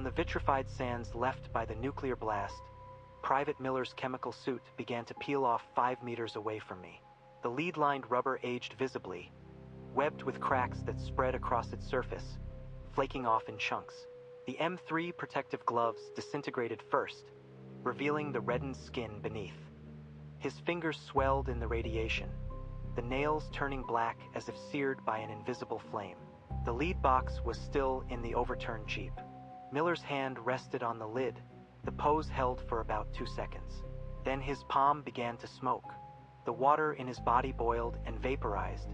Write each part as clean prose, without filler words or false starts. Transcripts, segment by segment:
On the vitrified sands left by the nuclear blast, Private Miller's chemical suit began to peel off 5 meters away from me. The lead-lined rubber aged visibly, webbed with cracks that spread across its surface, flaking off in chunks. The M3 protective gloves disintegrated first, revealing the reddened skin beneath. His fingers swelled in the radiation, the nails turning black as if seared by an invisible flame. The lead box was still in the overturned Jeep. Miller's hand rested on the lid, the pose held for about 2 seconds. Then his palm began to smoke. The water in his body boiled and vaporized,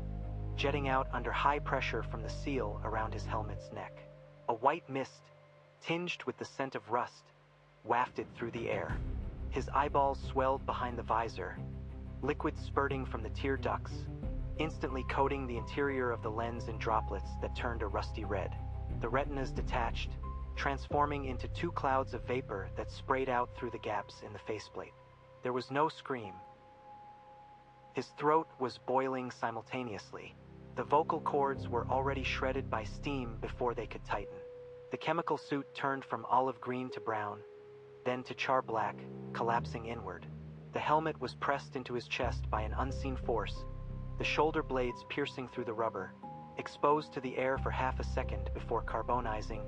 jetting out under high pressure from the seal around his helmet's neck. A white mist, tinged with the scent of rust, wafted through the air. His eyeballs swelled behind the visor, liquid spurting from the tear ducts, instantly coating the interior of the lens in droplets that turned a rusty red. The retinas detached, transforming into 2 clouds of vapor that sprayed out through the gaps in the faceplate. There was no scream. His throat was boiling simultaneously. The vocal cords were already shredded by steam before they could tighten. The chemical suit turned from olive green to brown, then to char black, collapsing inward. The helmet was pressed into his chest by an unseen force, the shoulder blades piercing through the rubber, exposed to the air for half a second before carbonizing,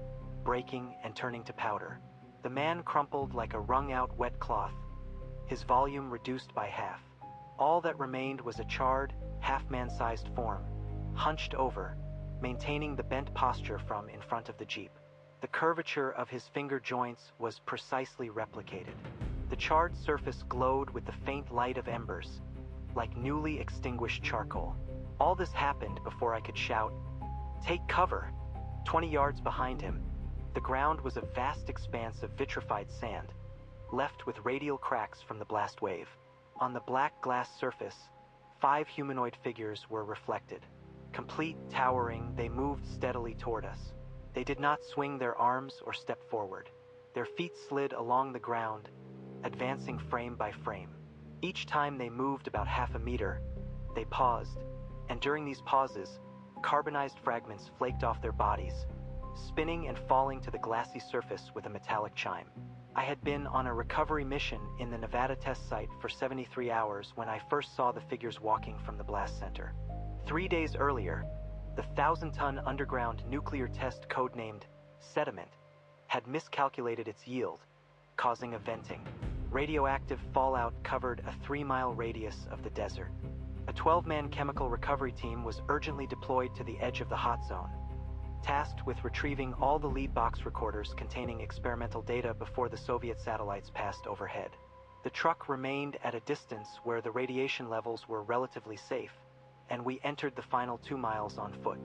breaking, and turning to powder. The man crumpled like a wrung-out wet cloth, his volume reduced by half. All that remained was a charred, half-man-sized form, hunched over, maintaining the bent posture from in front of the Jeep. The curvature of his finger joints was precisely replicated. The charred surface glowed with the faint light of embers, like newly extinguished charcoal. All this happened before I could shout, "Take cover!" 20 yards behind him, the ground was a vast expanse of vitrified sand, left with radial cracks from the blast wave. On the black glass surface, 5 humanoid figures were reflected. Complete, towering, they moved steadily toward us. They did not swing their arms or step forward. Their feet slid along the ground, advancing frame by frame. Each time they moved about half a meter, they paused, and during these pauses, carbonized fragments flaked off their bodies, spinning and falling to the glassy surface with a metallic chime. I had been on a recovery mission in the Nevada test site for 73 hours when I first saw the figures walking from the blast center. 3 days earlier, the 1,000-ton underground nuclear test codenamed Sediment had miscalculated its yield, causing a venting. Radioactive fallout covered a 3-mile radius of the desert. A 12-man chemical recovery team was urgently deployed to the edge of the hot zone, tasked with retrieving all the lead box recorders containing experimental data before the Soviet satellites passed overhead. The truck remained at a distance where the radiation levels were relatively safe, and we entered the final 2 miles on foot.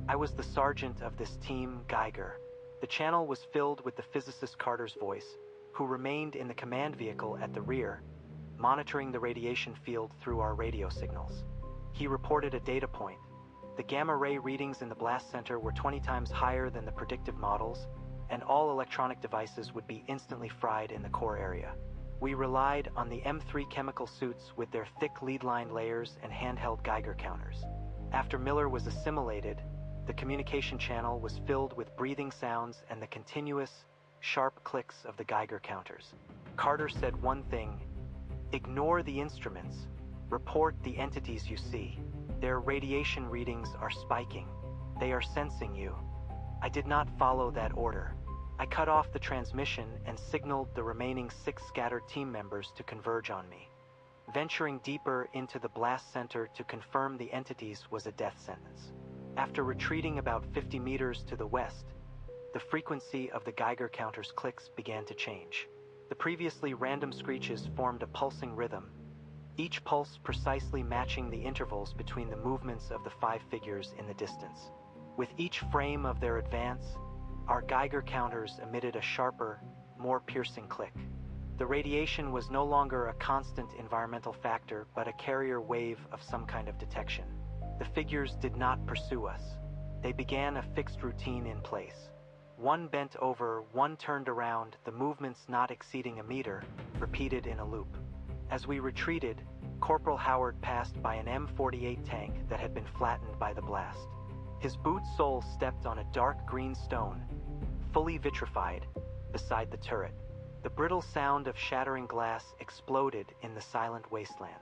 I was the sergeant of this team, Geiger. The channel was filled with the physicist Carter's voice, who remained in the command vehicle at the rear, monitoring the radiation field through our radio signals. He reported a data point. The gamma-ray readings in the blast center were 20 times higher than the predictive models, and all electronic devices would be instantly fried in the core area. We relied on the M3 chemical suits with their thick lead-line layers and handheld Geiger counters. After Miller was assimilated, the communication channel was filled with breathing sounds and the continuous, sharp clicks of the Geiger counters. Carter said one thing: "Ignore the instruments. Report the entities you see. Their radiation readings are spiking. They are sensing you." I did not follow that order. I cut off the transmission and signaled the remaining 6 scattered team members to converge on me. Venturing deeper into the blast center to confirm the entities was a death sentence. After retreating about 50 meters to the west, the frequency of the Geiger counter's clicks began to change. The previously random screeches formed a pulsing rhythm, each pulse precisely matching the intervals between the movements of the 5 figures in the distance. With each frame of their advance, our Geiger counters emitted a sharper, more piercing click. The radiation was no longer a constant environmental factor, but a carrier wave of some kind of detection. The figures did not pursue us. They began a fixed routine in place. One bent over, one turned around, the movements not exceeding a meter, repeated in a loop. As we retreated, Corporal Howard passed by an M48 tank that had been flattened by the blast. His boot sole stepped on a dark green stone, fully vitrified, beside the turret. The brittle sound of shattering glass exploded in the silent wasteland.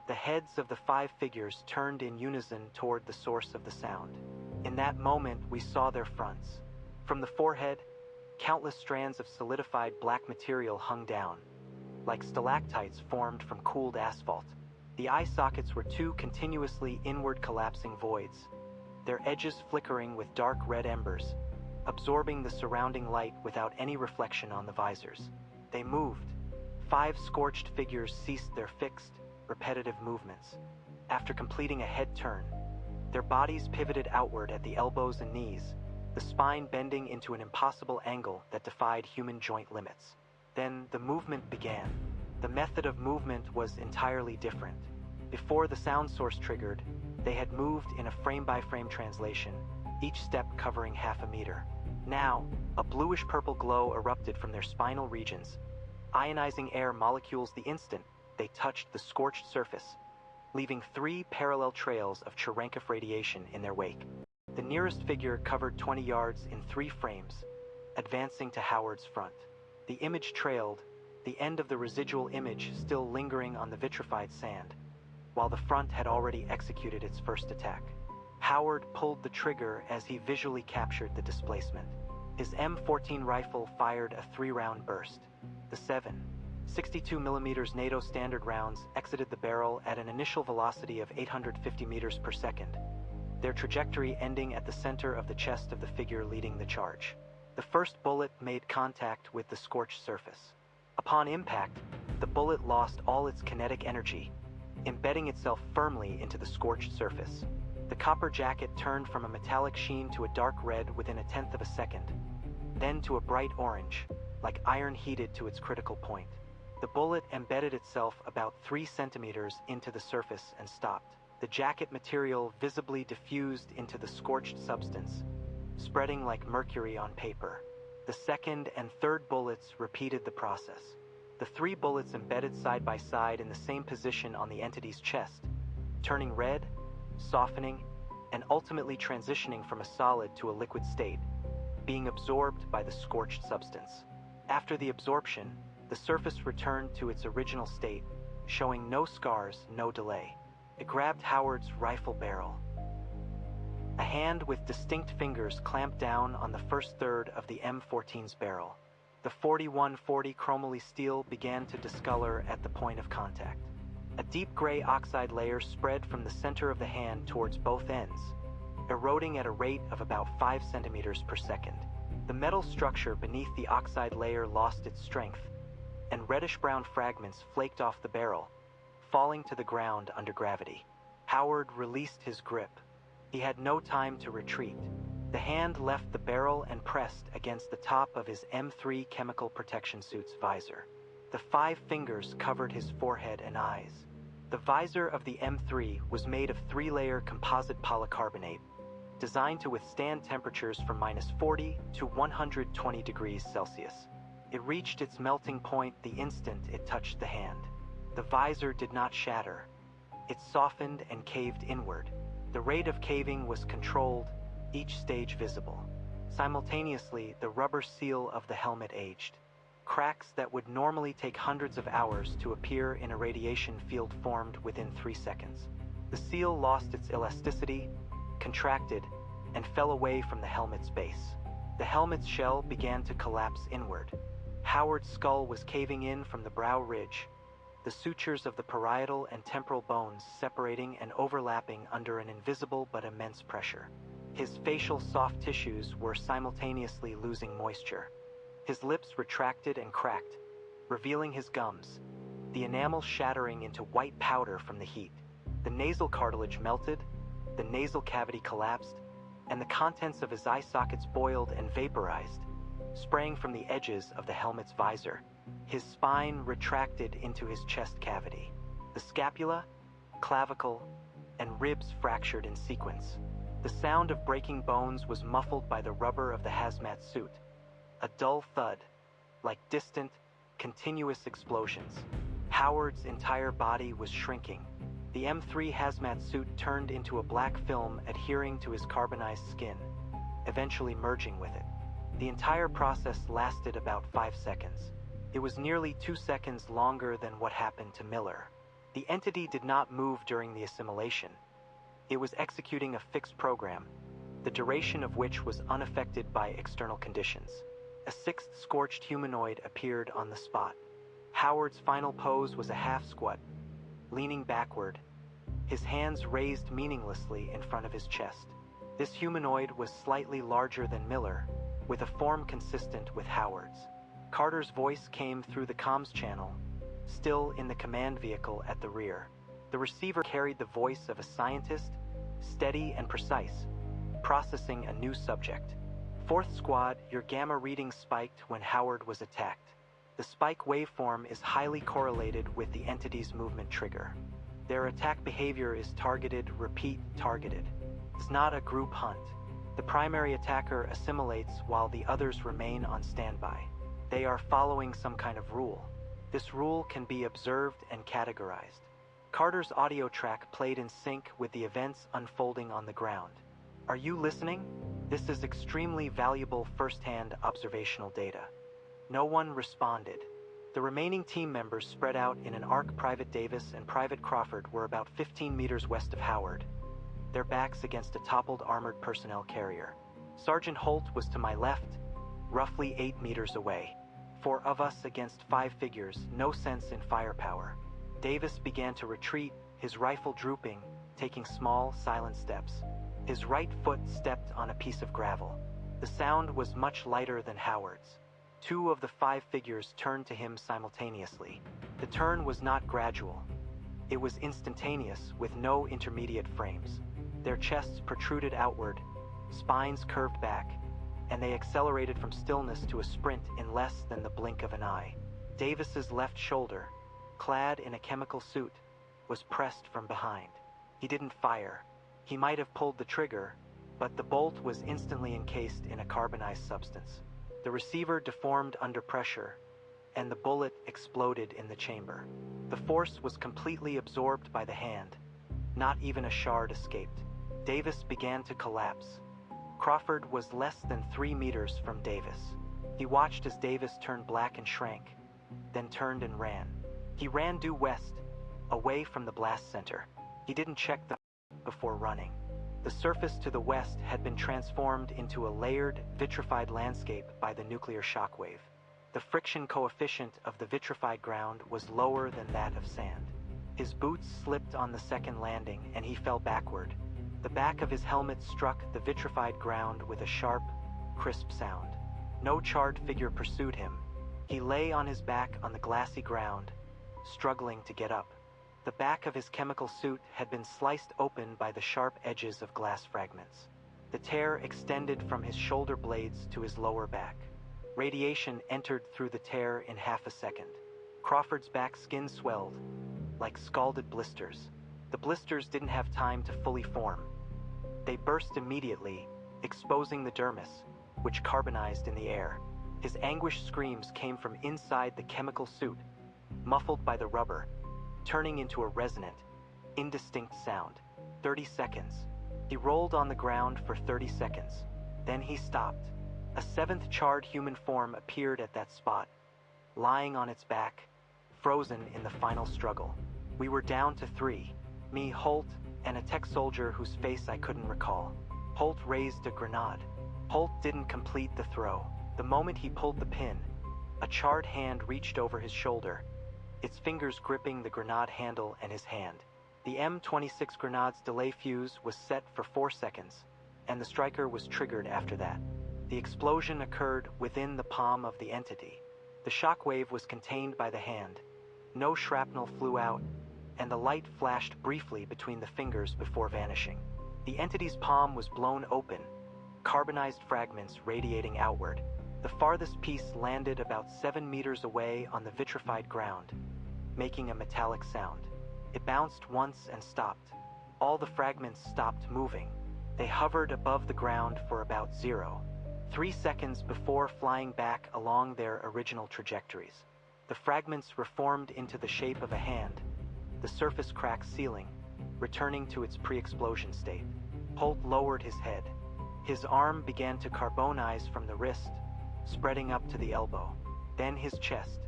The heads of the 5 figures turned in unison toward the source of the sound. In that moment, we saw their fronts. From the forehead, countless strands of solidified black material hung down, like stalactites formed from cooled asphalt. The eye sockets were 2 continuously inward collapsing voids, their edges flickering with dark red embers, absorbing the surrounding light without any reflection on the visors. They moved. 5 scorched figures ceased their fixed, repetitive movements. After completing a head turn, their bodies pivoted outward at the elbows and knees, the spine bending into an impossible angle that defied human joint limits. Then the movement began. The method of movement was entirely different. Before the sound source triggered, they had moved in a frame-by-frame translation, each step covering half a meter. Now, a bluish-purple glow erupted from their spinal regions, ionizing air molecules the instant they touched the scorched surface, leaving 3 parallel trails of Cherenkov radiation in their wake. The nearest figure covered 20 yards in 3 frames, advancing to Howard's front. The image trailed, the end of the residual image still lingering on the vitrified sand, while the front had already executed its first attack. Howard pulled the trigger as he visually captured the displacement. His M14 rifle fired a 3-round burst. The 7.62mm NATO standard rounds exited the barrel at an initial velocity of 850 meters per second, their trajectory ending at the center of the chest of the figure leading the charge. The first bullet made contact with the scorched surface. Upon impact, the bullet lost all its kinetic energy, embedding itself firmly into the scorched surface. The copper jacket turned from a metallic sheen to a dark red within a tenth of a second, then to a bright orange, like iron heated to its critical point. The bullet embedded itself about 3 centimeters into the surface and stopped. The jacket material visibly diffused into the scorched substance, spreading like mercury on paper. The second and third bullets repeated the process. The 3 bullets embedded side by side in the same position on the entity's chest, turning red, softening, and ultimately transitioning from a solid to a liquid state, being absorbed by the scorched substance. After the absorption, the surface returned to its original state, showing no scars, no delay. It grabbed Howard's rifle barrel. A hand with distinct fingers clamped down on the first third of the M14's barrel. The 4140 chromoly steel began to discolor at the point of contact. A deep gray oxide layer spread from the center of the hand towards both ends, eroding at a rate of about 5 centimeters per second. The metal structure beneath the oxide layer lost its strength, and reddish-brown fragments flaked off the barrel, falling to the ground under gravity. Howard released his grip. He had no time to retreat. The hand left the barrel and pressed against the top of his M3 chemical protection suit's visor. The 5 fingers covered his forehead and eyes. The visor of the M3 was made of 3-layer composite polycarbonate, designed to withstand temperatures from -40 to 120 degrees Celsius. It reached its melting point the instant it touched the hand. The visor did not shatter. It softened and caved inward. The rate of caving was controlled, each stage visible. Simultaneously, the rubber seal of the helmet aged. Cracks that would normally take hundreds of hours to appear in a radiation field formed within 3 seconds. The seal lost its elasticity, contracted, and fell away from the helmet's base. The helmet's shell began to collapse inward. Howard's skull was caving in from the brow ridge, the sutures of the parietal and temporal bones separating and overlapping under an invisible but immense pressure. His facial soft tissues were simultaneously losing moisture. His lips retracted and cracked, revealing his gums, the enamel shattering into white powder from the heat. The nasal cartilage melted, the nasal cavity collapsed, and the contents of his eye sockets boiled and vaporized, spraying from the edges of the helmet's visor. His spine retracted into his chest cavity. The scapula, clavicle, and ribs fractured in sequence. The sound of breaking bones was muffled by the rubber of the hazmat suit, a dull thud, like distant, continuous explosions. Howard's entire body was shrinking. The M3 hazmat suit turned into a black film adhering to his carbonized skin, eventually merging with it. The entire process lasted about 5 seconds. It was nearly 2 seconds longer than what happened to Miller. The entity did not move during the assimilation. It was executing a fixed program, the duration of which was unaffected by external conditions. A sixth scorched humanoid appeared on the spot. Howard's final pose was a half squat, leaning backward, his hands raised meaninglessly in front of his chest. This humanoid was slightly larger than Miller, with a form consistent with Howard's. Carter's voice came through the comms channel, still in the command vehicle at the rear. The receiver carried the voice of a scientist, steady and precise, processing a new subject. Fourth Squad, your gamma reading spiked when Howard was attacked. The spike waveform is highly correlated with the entity's movement trigger. Their attack behavior is targeted, repeat, targeted. It's not a group hunt. The primary attacker assimilates while the others remain on standby. They are following some kind of rule. This rule can be observed and categorized. Carter's audio track played in sync with the events unfolding on the ground. Are you listening? This is extremely valuable first-hand observational data. No one responded. The remaining team members spread out in an arc. Private Davis and Private Crawford were about 15 meters west of Howard, their backs against a toppled armored personnel carrier. Sergeant Holt was to my left, roughly 8 meters away. 4 of us against 5 figures, no sense in firepower. Davis began to retreat, his rifle drooping, taking small, silent steps. His right foot stepped on a piece of gravel. The sound was much lighter than Howard's. 2 of the 5 figures turned to him simultaneously. The turn was not gradual. It was instantaneous, with no intermediate frames. Their chests protruded outward, spines curved back, and they accelerated from stillness to a sprint in less than the blink of an eye. Davis's left shoulder, clad in a chemical suit, was pressed from behind. He didn't fire. He might have pulled the trigger, but the bolt was instantly encased in a carbonized substance. The receiver deformed under pressure, and the bullet exploded in the chamber. The force was completely absorbed by the hand. Not even a shard escaped. Davis began to collapse. Crawford was less than 3 meters from Davis. He watched as Davis turned black and shrank, then turned and ran. He ran due west, away from the blast center. He didn't check the before running. The surface to the west had been transformed into a layered, vitrified landscape by the nuclear shockwave. The friction coefficient of the vitrified ground was lower than that of sand. His boots slipped on the second landing and he fell backward. The back of his helmet struck the vitrified ground with a sharp, crisp sound. No charred figure pursued him. He lay on his back on the glassy ground, struggling to get up. The back of his chemical suit had been sliced open by the sharp edges of glass fragments. The tear extended from his shoulder blades to his lower back. Radiation entered through the tear in half a second. Crawford's back skin swelled, like scalded blisters. The blisters didn't have time to fully form. They burst immediately, exposing the dermis, which carbonized in the air. His anguished screams came from inside the chemical suit, muffled by the rubber, turning into a resonant, indistinct sound. 30 seconds. He rolled on the ground for 30 seconds. Then he stopped. A 7th charred human form appeared at that spot, lying on its back, frozen in the final struggle. We were down to 3. Me, Holt, and a tech soldier whose face I couldn't recall. Holt raised a grenade. Holt didn't complete the throw. The moment he pulled the pin, a charred hand reached over his shoulder, its fingers gripping the grenade handle and his hand. The M26 grenade's delay fuse was set for 4 seconds, and the striker was triggered after that. The explosion occurred within the palm of the entity. The shockwave was contained by the hand. No shrapnel flew out, and the light flashed briefly between the fingers before vanishing. The entity's palm was blown open, carbonized fragments radiating outward. The farthest piece landed about 7 meters away on the vitrified ground, making a metallic sound. It bounced once and stopped. All the fragments stopped moving. They hovered above the ground for about 0.3 seconds before flying back along their original trajectories. The fragments reformed into the shape of a hand, the surface crack sealing, returning to its pre-explosion state. Holt lowered his head. His arm began to carbonize from the wrist, spreading up to the elbow. Then his chest.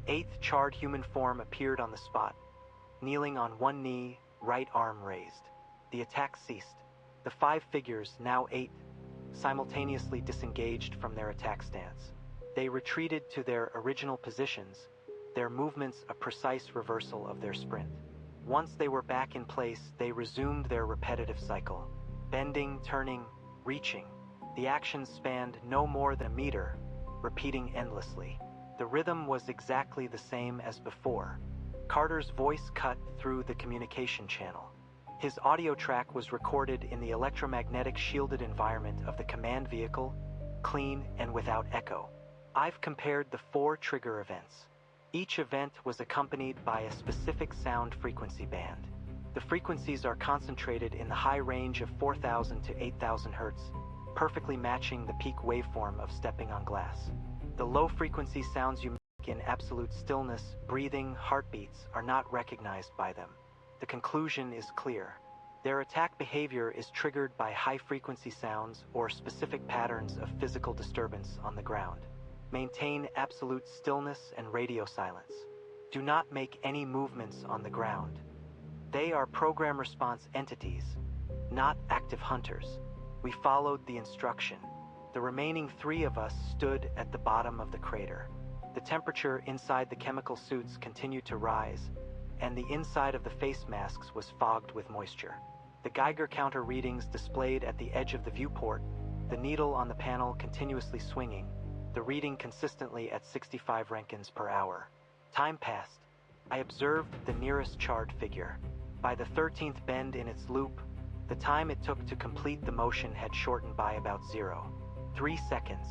Eighth charred human form appeared on the spot, kneeling on one knee, right arm raised. The attack ceased. The 5 figures, now 8, simultaneously disengaged from their attack stance. They retreated to their original positions, their movements a precise reversal of their sprint. Once they were back in place, they resumed their repetitive cycle. Bending, turning, reaching. The actions spanned no more than a meter, repeating endlessly. The rhythm was exactly the same as before. Carter's voice cut through the communication channel. His audio track was recorded in the electromagnetic shielded environment of the command vehicle, clean and without echo. I've compared the 4 trigger events. Each event was accompanied by a specific sound frequency band. The frequencies are concentrated in the high range of 4,000 to 8,000 Hz, perfectly matching the peak waveform of stepping on glass. The low-frequency sounds you make in absolute stillness, breathing, heartbeats are not recognized by them. The conclusion is clear. Their attack behavior is triggered by high-frequency sounds or specific patterns of physical disturbance on the ground. Maintain absolute stillness and radio silence. Do not make any movements on the ground. They are program response entities, not active hunters. We followed the instruction. The remaining 3 of us stood at the bottom of the crater. The temperature inside the chemical suits continued to rise, and the inside of the face masks was fogged with moisture. The Geiger counter readings displayed at the edge of the viewport, the needle on the panel continuously swinging, the reading consistently at 65 Roentgens per hour. Time passed. I observed the nearest charred figure. By the 13th bend in its loop, the time it took to complete the motion had shortened by about 0. 3 seconds.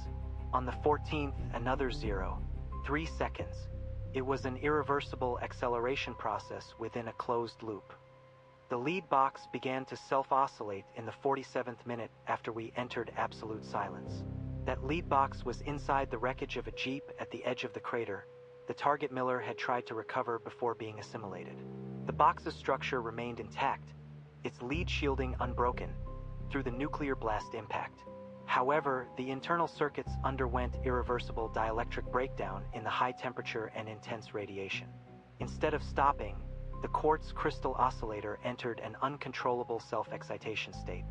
On the 14th, another 0. 3 seconds. It was an irreversible acceleration process within a closed loop. The lead box began to self-oscillate in the 47th minute after we entered absolute silence. That lead box was inside the wreckage of a jeep at the edge of the crater. The target Miller had tried to recover before being assimilated. The box's structure remained intact, its lead shielding unbroken, through the nuclear blast impact. However, the internal circuits underwent irreversible dielectric breakdown in the high temperature and intense radiation. Instead of stopping, the quartz crystal oscillator entered an uncontrollable self-excitation state.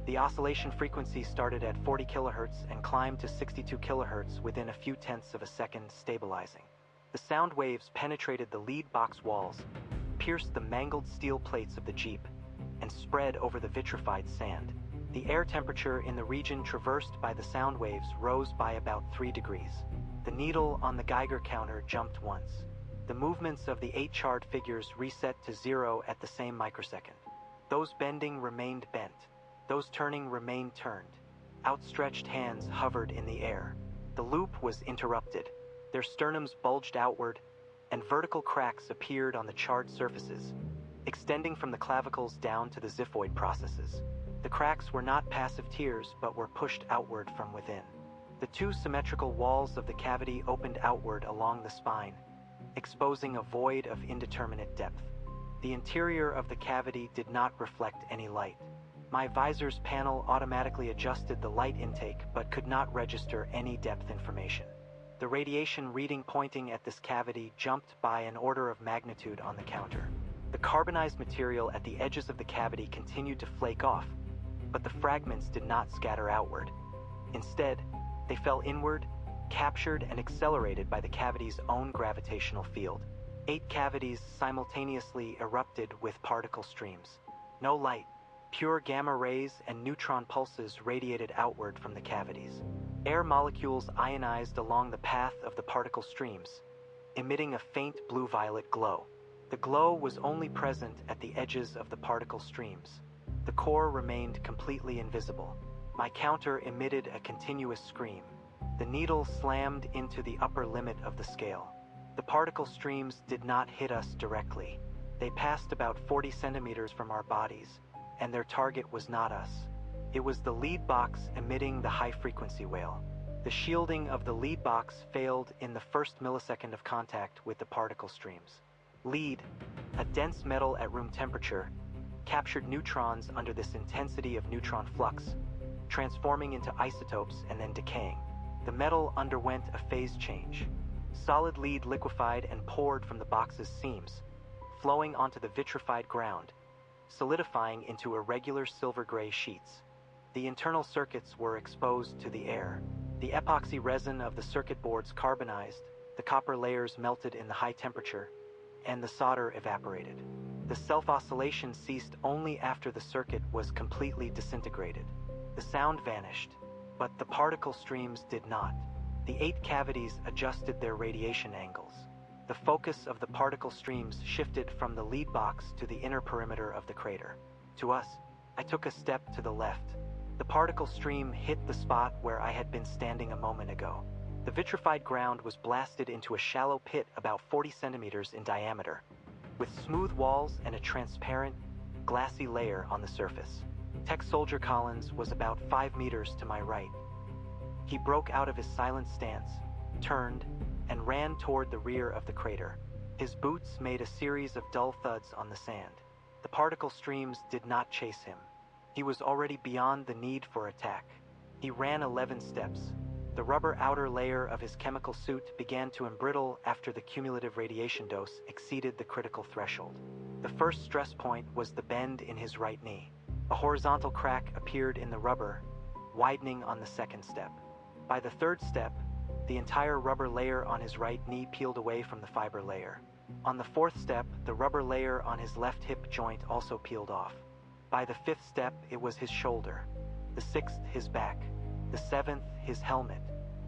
The oscillation frequency started at 40 kHz and climbed to 62 kHz within a few tenths of a second, stabilizing. The sound waves penetrated the lead box walls, pierced the mangled steel plates of the Jeep, and spread over the vitrified sand. The air temperature in the region traversed by the sound waves rose by about 3 degrees. The needle on the Geiger counter jumped once. The movements of the 8 charred figures reset to 0 at the same microsecond. Those bending remained bent. Those turning remained turned. Outstretched hands hovered in the air. The loop was interrupted. Their sternums bulged outward, and vertical cracks appeared on the charred surfaces, extending from the clavicles down to the xiphoid processes. The cracks were not passive tears, but were pushed outward from within. The 2 symmetrical walls of the cavity opened outward along the spine, exposing a void of indeterminate depth. The interior of the cavity did not reflect any light. My visor's panel automatically adjusted the light intake, but could not register any depth information. The radiation reading pointing at this cavity jumped by an order of magnitude on the counter. The carbonized material at the edges of the cavity continued to flake off, but the fragments did not scatter outward. Instead, they fell inward, captured and accelerated by the cavity's own gravitational field. 8 cavities simultaneously erupted with particle streams. No light, pure gamma rays and neutron pulses radiated outward from the cavities. Air molecules ionized along the path of the particle streams, emitting a faint blue-violet glow. The glow was only present at the edges of the particle streams. The core remained completely invisible. My counter emitted a continuous scream. The needle slammed into the upper limit of the scale. The particle streams did not hit us directly. They passed about 40 centimeters from our bodies, and their target was not us. It was the lead box emitting the high-frequency wail. The shielding of the lead box failed in the first millisecond of contact with the particle streams. Lead, a dense metal at room temperature, captured neutrons under this intensity of neutron flux, transforming into isotopes and then decaying. The metal underwent a phase change. Solid lead liquefied and poured from the box's seams, flowing onto the vitrified ground, solidifying into irregular silver-gray sheets. The internal circuits were exposed to the air. The epoxy resin of the circuit boards carbonized, the copper layers melted in the high temperature, and the solder evaporated. The self-oscillation ceased only after the circuit was completely disintegrated. The sound vanished, but the particle streams did not. The 8 cavities adjusted their radiation angles. The focus of the particle streams shifted from the lead box to the inner perimeter of the crater. To us, I took a step to the left. The particle stream hit the spot where I had been standing a moment ago. The vitrified ground was blasted into a shallow pit about 40 centimeters in diameter, with smooth walls and a transparent, glassy layer on the surface. Tech Soldier Collins was about 5 meters to my right. He broke out of his silent stance, turned, and ran toward the rear of the crater. His boots made a series of dull thuds on the sand. The particle streams did not chase him. He was already beyond the need for attack. He ran 11 steps. The rubber outer layer of his chemical suit began to embrittle after the cumulative radiation dose exceeded the critical threshold. The first stress point was the bend in his right knee. A horizontal crack appeared in the rubber, widening on the second step. By the third step, the entire rubber layer on his right knee peeled away from the fiber layer. On the fourth step, the rubber layer on his left hip joint also peeled off. By the fifth step, it was his shoulder. The sixth, his back. The seventh, his helmet.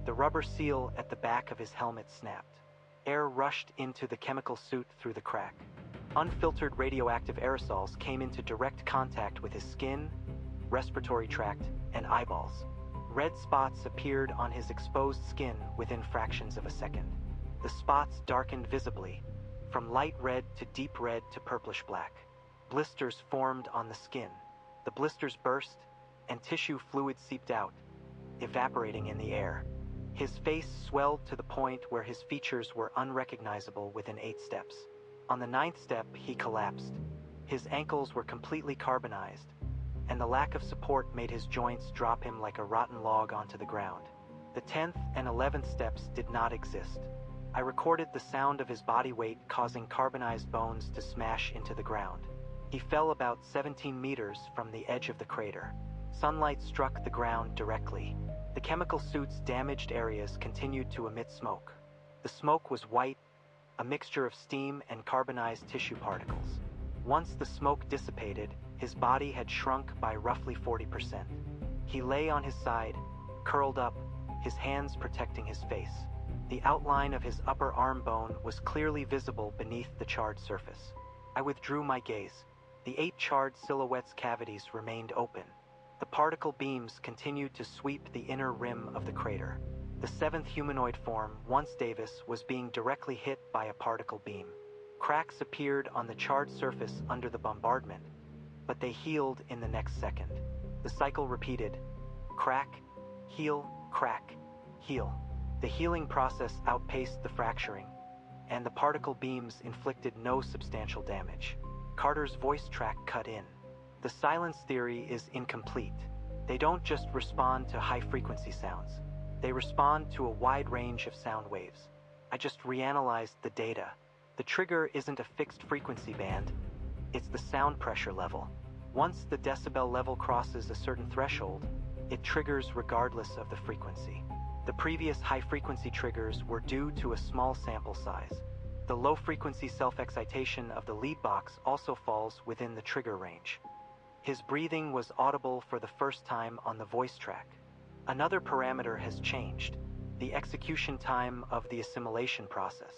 The rubber seal at the back of his helmet snapped. Air rushed into the chemical suit through the crack. Unfiltered radioactive aerosols came into direct contact with his skin, respiratory tract, and eyeballs. Red spots appeared on his exposed skin within fractions of a second. The spots darkened visibly, from light red to deep red to purplish black. Blisters formed on the skin. The blisters burst, and tissue fluid seeped out, evaporating in the air. His face swelled to the point where his features were unrecognizable within 8 steps. On the 9th step, he collapsed. His ankles were completely carbonized, and the lack of support made his joints drop him like a rotten log onto the ground. The 10th and 11th steps did not exist. I recorded the sound of his body weight causing carbonized bones to smash into the ground. He fell about 17 meters from the edge of the crater. Sunlight struck the ground directly. The chemical suit's damaged areas continued to emit smoke. The smoke was white, a mixture of steam and carbonized tissue particles. Once the smoke dissipated, his body had shrunk by roughly 40%. He lay on his side, curled up, his hands protecting his face. The outline of his upper arm bone was clearly visible beneath the charred surface. I withdrew my gaze. The 8 charred silhouette's cavities remained open. The particle beams continued to sweep the inner rim of the crater. The 7th humanoid form, once Davis, was being directly hit by a particle beam. Cracks appeared on the charred surface under the bombardment, but they healed in the next second. The cycle repeated: crack, heal, crack, heal. The healing process outpaced the fracturing, and the particle beams inflicted no substantial damage. Carter's voice track cut in. The silence theory is incomplete. They don't just respond to high-frequency sounds. They respond to a wide range of sound waves. I just reanalyzed the data. The trigger isn't a fixed frequency band. It's the sound pressure level. Once the decibel level crosses a certain threshold, it triggers regardless of the frequency. The previous high-frequency triggers were due to a small sample size. The low-frequency self-excitation of the lead box also falls within the trigger range. His breathing was audible for the first time on the voice track. Another parameter has changed: the execution time of the assimilation process.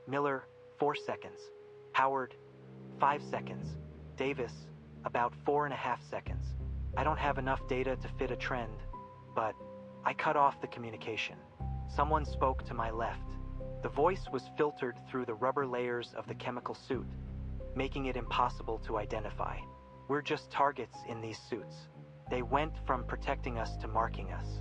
Miller, 4 seconds. Howard, 5 seconds. Davis, about 4.5 seconds. I don't have enough data to fit a trend, but I cut off the communication. Someone spoke to my left. The voice was filtered through the rubber layers of the chemical suit, making it impossible to identify. We're just targets in these suits. They went from protecting us to marking us.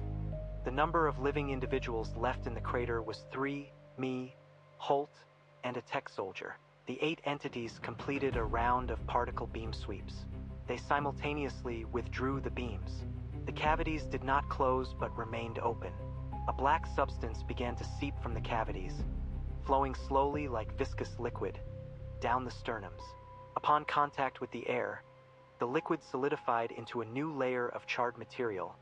The number of living individuals left in the crater was 3, me, Holt, and a tech soldier. The 8 entities completed a round of particle beam sweeps. They simultaneously withdrew the beams. The cavities did not close but remained open. A black substance began to seep from the cavities, flowing slowly like viscous liquid down the sternums. Upon contact with the air, the liquid solidified into a new layer of charred material,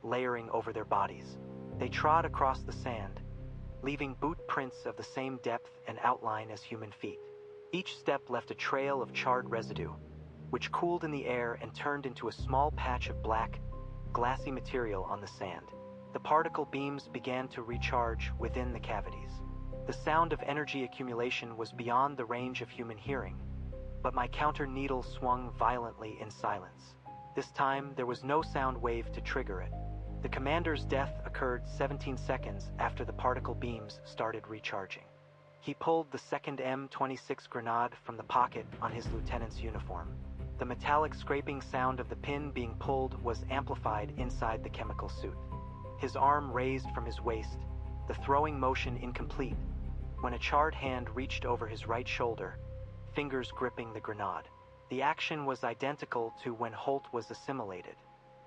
layering over their bodies. They trod across the sand, leaving boot prints of the same depth and outline as human feet. Each step left a trail of charred residue, which cooled in the air and turned into a small patch of black, glassy material on the sand. The particle beams began to recharge within the cavities. The sound of energy accumulation was beyond the range of human hearing, but my counter needle swung violently in silence. This time, there was no sound wave to trigger it. The commander's death occurred 17 seconds after the particle beams started recharging. He pulled the second M26 grenade from the pocket on his lieutenant's uniform. The metallic scraping sound of the pin being pulled was amplified inside the chemical suit. His arm raised from his waist, the throwing motion incomplete, when a charred hand reached over his right shoulder, fingers gripping the grenade. The action was identical to when Holt was assimilated.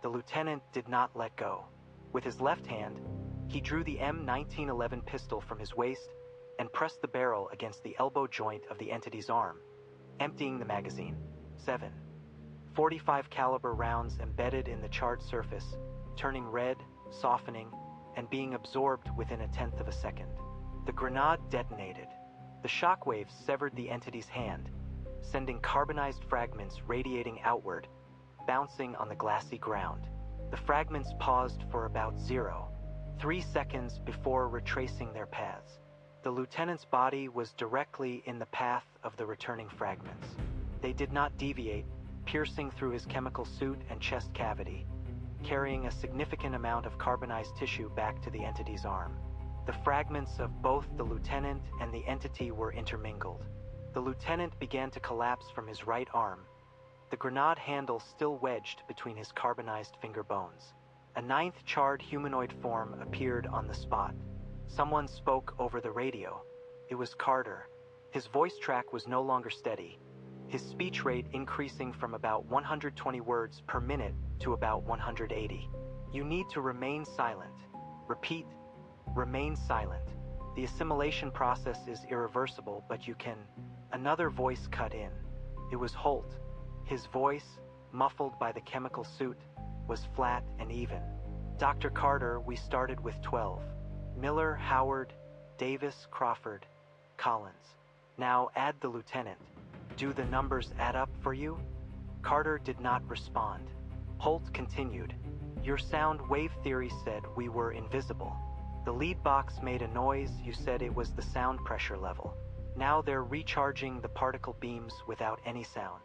The lieutenant did not let go. With his left hand, he drew the M1911 pistol from his waist and pressed the barrel against the elbow joint of the entity's arm, emptying the magazine. 7.45 caliber rounds embedded in the charred surface, turning red, softening, and being absorbed within a tenth of a second. The grenade detonated. The shockwaves severed the entity's hand, sending carbonized fragments radiating outward, bouncing on the glassy ground. The fragments paused for about 0.3 seconds before retracing their paths. The lieutenant's body was directly in the path of the returning fragments. They did not deviate, piercing through his chemical suit and chest cavity, carrying a significant amount of carbonized tissue back to the entity's arm. The fragments of both the lieutenant and the entity were intermingled. The lieutenant began to collapse from his right arm, the grenade handle still wedged between his carbonized finger bones. A ninth charred humanoid form appeared on the spot. Someone spoke over the radio. It was Carter. His voice track was no longer steady, his speech rate increasing from about 120 words per minute to about 180. You need to remain silent. Repeat, remain silent. The assimilation process is irreversible, but you can... Another voice cut in. It was Holt. His voice, muffled by the chemical suit, was flat and even. Dr. Carter, we started with 12. Miller, Howard, Davis, Crawford, Collins. Now add the lieutenant. Do the numbers add up for you? Carter did not respond. Holt continued. Your sound wave theory said we were invisible. The lead box made a noise, you said it was the sound pressure level. Now they're recharging the particle beams without any sound.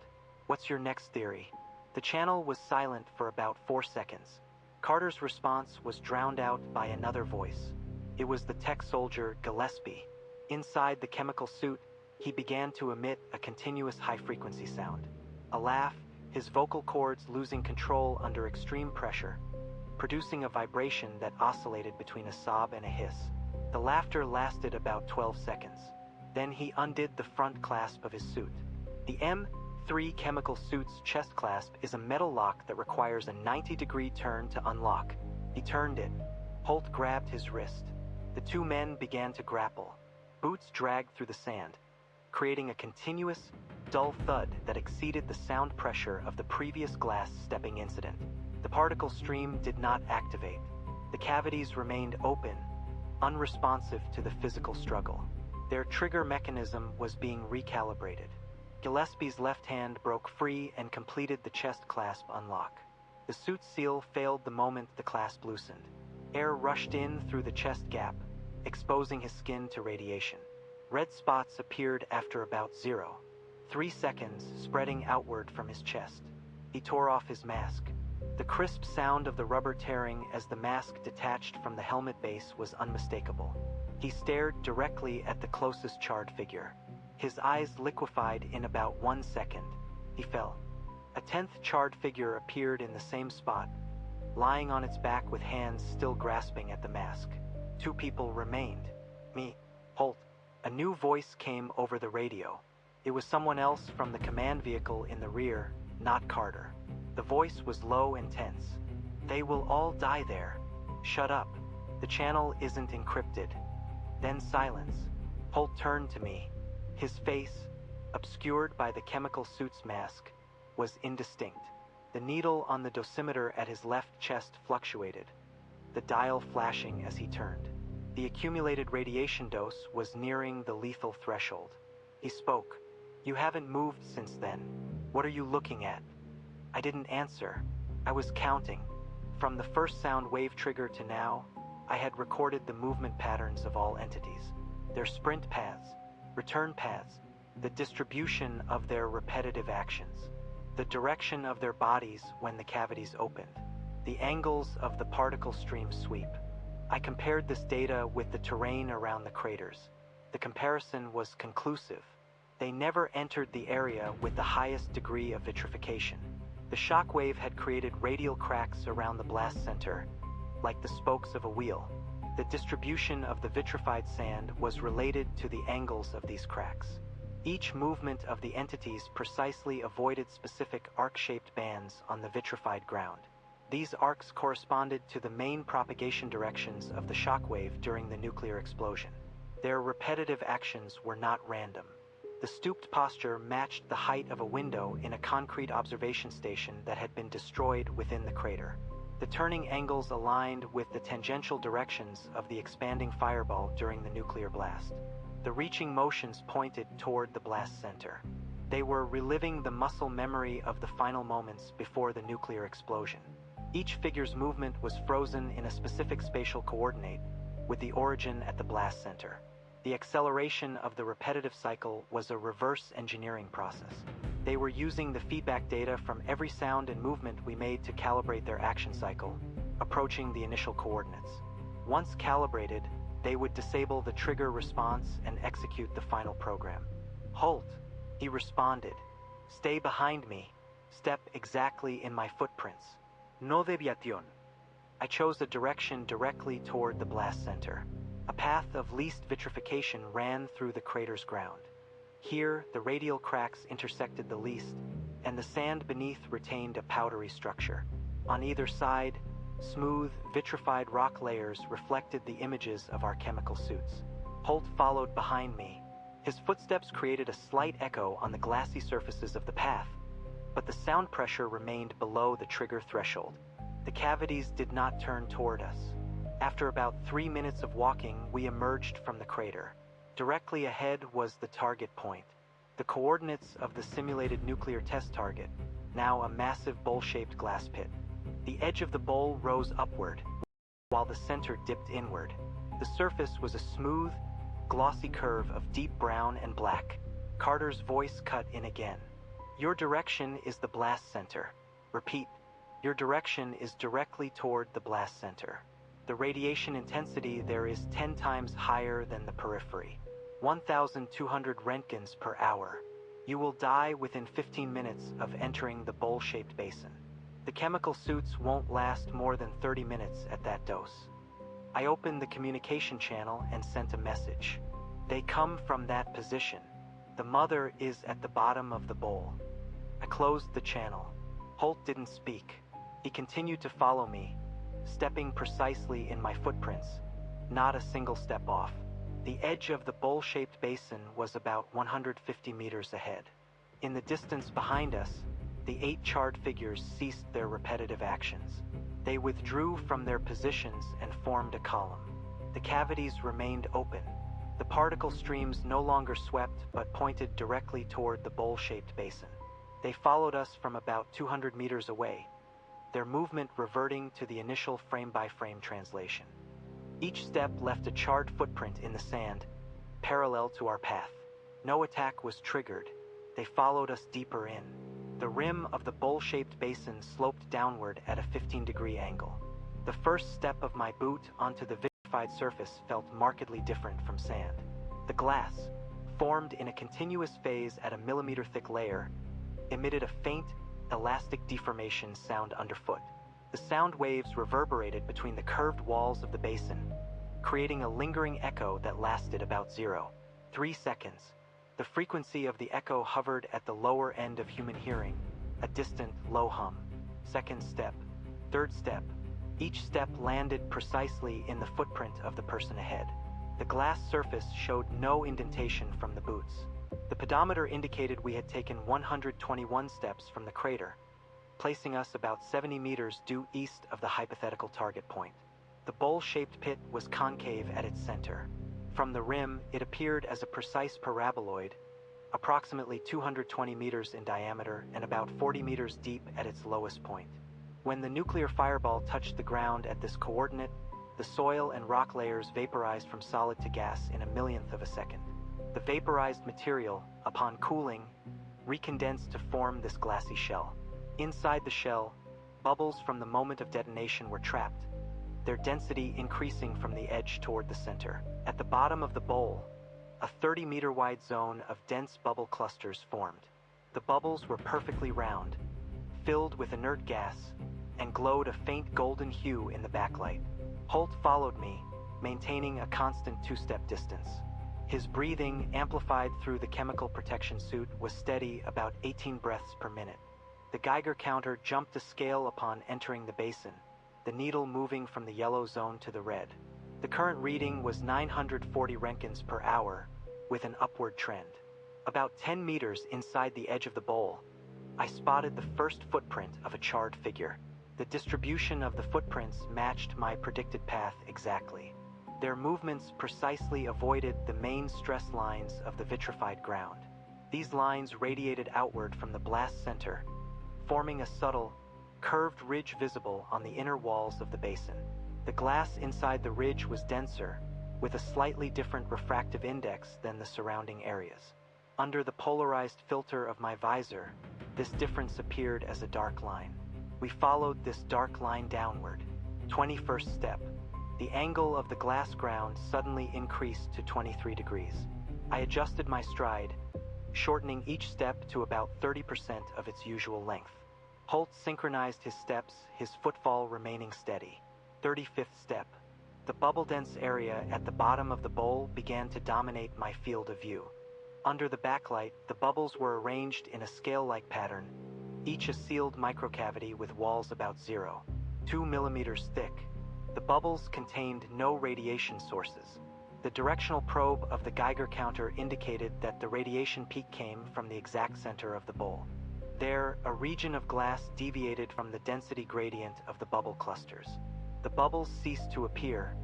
What's your next theory? The channel was silent for about 4 seconds. Carter's response was drowned out by another voice. It was the tech soldier Gillespie. Inside the chemical suit, he began to emit a continuous high-frequency sound. A laugh, his vocal cords losing control under extreme pressure, producing a vibration that oscillated between a sob and a hiss. The laughter lasted about 12 seconds. Then he undid the front clasp of his suit. The M3 chemical suit's chest clasp is a metal lock that requires a 90-degree turn to unlock. He turned it. Holt grabbed his wrist. The two men began to grapple. Boots dragged through the sand, creating a continuous, dull thud that exceeded the sound pressure of the previous glass stepping incident. The particle stream did not activate. The cavities remained open, unresponsive to the physical struggle. Their trigger mechanism was being recalibrated. Gillespie's left hand broke free and completed the chest clasp unlock. The suit seal failed the moment the clasp loosened. Air rushed in through the chest gap, exposing his skin to radiation. Red spots appeared after about 0.3 seconds, spreading outward from his chest. He tore off his mask. The crisp sound of the rubber tearing as the mask detached from the helmet base was unmistakable. He stared directly at the closest charred figure. His eyes liquefied in about 1 second. He fell. A 10th charred figure appeared in the same spot, lying on its back with hands still grasping at the mask. 2 people remained. Me, Holt. A new voice came over the radio. It was someone else from the command vehicle in the rear, not Carter. The voice was low and tense. They will all die there. Shut up. The channel isn't encrypted. Then silence. Holt turned to me. His face, obscured by the chemical suit's mask, was indistinct. The needle on the dosimeter at his left chest fluctuated, the dial flashing as he turned. The accumulated radiation dose was nearing the lethal threshold. He spoke. "You haven't moved since then. What are you looking at?" I didn't answer. I was counting. From the first sound wave trigger to now, I had recorded the movement patterns of all entities, their sprint paths, return paths, the distribution of their repetitive actions, the direction of their bodies when the cavities opened, the angles of the particle stream sweep. I compared this data with the terrain around the craters. The comparison was conclusive. They never entered the area with the highest degree of vitrification. The shock wave had created radial cracks around the blast center, like the spokes of a wheel. The distribution of the vitrified sand was related to the angles of these cracks. Each movement of the entities precisely avoided specific arc-shaped bands on the vitrified ground. These arcs corresponded to the main propagation directions of the shock wave during the nuclear explosion. Their repetitive actions were not random. The stooped posture matched the height of a window in a concrete observation station that had been destroyed within the crater. The turning angles aligned with the tangential directions of the expanding fireball during the nuclear blast. The reaching motions pointed toward the blast center. They were reliving the muscle memory of the final moments before the nuclear explosion. Each figure's movement was frozen in a specific spatial coordinate, with the origin at the blast center. The acceleration of the repetitive cycle was a reverse engineering process. They were using the feedback data from every sound and movement we made to calibrate their action cycle, approaching the initial coordinates. Once calibrated, they would disable the trigger response and execute the final program. "Holt," he responded. "Stay behind me. Step exactly in my footprints." "No deviación." I chose a direction directly toward the blast center. A path of least vitrification ran through the crater's ground. Here, the radial cracks intersected the least, and the sand beneath retained a powdery structure. On either side, smooth, vitrified rock layers reflected the images of our chemical suits. Holt followed behind me. His footsteps created a slight echo on the glassy surfaces of the path, but the sound pressure remained below the trigger threshold. The cavities did not turn toward us. After about 3 minutes of walking, we emerged from the crater. Directly ahead was the target point, the coordinates of the simulated nuclear test target, now a massive bowl-shaped glass pit. The edge of the bowl rose upward, while the center dipped inward. The surface was a smooth, glossy curve of deep brown and black. Carter's voice cut in again. "Your direction is the blast center. Repeat, your direction is directly toward the blast center. The radiation intensity there is 10 times higher than the periphery. 1,200 Röntgens per hour. You will die within 15 minutes of entering the bowl-shaped basin. The chemical suits won't last more than 30 minutes at that dose." I opened the communication channel and sent a message. "They come from that position. The mother is at the bottom of the bowl." I closed the channel. Holt didn't speak. He continued to follow me, stepping precisely in my footprints, not a single step off. The edge of the bowl-shaped basin was about 150 meters ahead. In the distance behind us, the 8 charred figures ceased their repetitive actions. They withdrew from their positions and formed a column. The cavities remained open. The particle streams no longer swept but pointed directly toward the bowl-shaped basin. They followed us from about 200 meters away, their movement reverting to the initial frame-by-frame translation. Each step left a charred footprint in the sand, parallel to our path. No attack was triggered. They followed us deeper in. The rim of the bowl-shaped basin sloped downward at a 15-degree angle. The first step of my boot onto the vitrified surface felt markedly different from sand. The glass, formed in a continuous phase at a millimeter-thick layer, emitted a faint, elastic deformation sound underfoot. The sound waves reverberated between the curved walls of the basin, creating a lingering echo that lasted about 0.3 seconds. The frequency of the echo hovered at the lower end of human hearing, a distant, low hum. Second step, third step. Each step landed precisely in the footprint of the person ahead. The glass surface showed no indentation from the boots. The pedometer indicated we had taken 121 steps from the crater, placing us about 70 meters due east of the hypothetical target point. The bowl-shaped pit was concave at its center. From the rim, it appeared as a precise paraboloid, approximately 220 meters in diameter and about 40 meters deep at its lowest point. When the nuclear fireball touched the ground at this coordinate, the soil and rock layers vaporized from solid to gas in a millionth of a second. The vaporized material, upon cooling, recondensed to form this glassy shell. Inside the shell, bubbles from the moment of detonation were trapped, their density increasing from the edge toward the center. At the bottom of the bowl, a 30-meter-wide zone of dense bubble clusters formed. The bubbles were perfectly round, filled with inert gas, and glowed a faint golden hue in the backlight. Holt followed me, maintaining a constant two-step distance. His breathing, amplified through the chemical protection suit, was steady, about 18 breaths per minute. The Geiger counter jumped a scale upon entering the basin, the needle moving from the yellow zone to the red. The current reading was 940 Roentgens per hour, with an upward trend. About 10 meters inside the edge of the bowl, I spotted the first footprint of a charred figure. The distribution of the footprints matched my predicted path exactly. Their movements precisely avoided the main stress lines of the vitrified ground. These lines radiated outward from the blast center, forming a subtle, curved ridge visible on the inner walls of the basin. The glass inside the ridge was denser, with a slightly different refractive index than the surrounding areas. Under the polarized filter of my visor, this difference appeared as a dark line. We followed this dark line downward. 21st step. The angle of the glass ground suddenly increased to 23 degrees. I adjusted my stride, shortening each step to about 30% of its usual length. Holt synchronized his steps, his footfall remaining steady. 35th step. The bubble-dense area at the bottom of the bowl began to dominate my field of view. Under the backlight, the bubbles were arranged in a scale-like pattern, each a sealed microcavity with walls about 0.2 millimeters thick. The bubbles contained no radiation sources. The directional probe of the Geiger counter indicated that the radiation peak came from the exact center of the bowl. There, a region of glass deviated from the density gradient of the bubble clusters. The bubbles ceased to appear,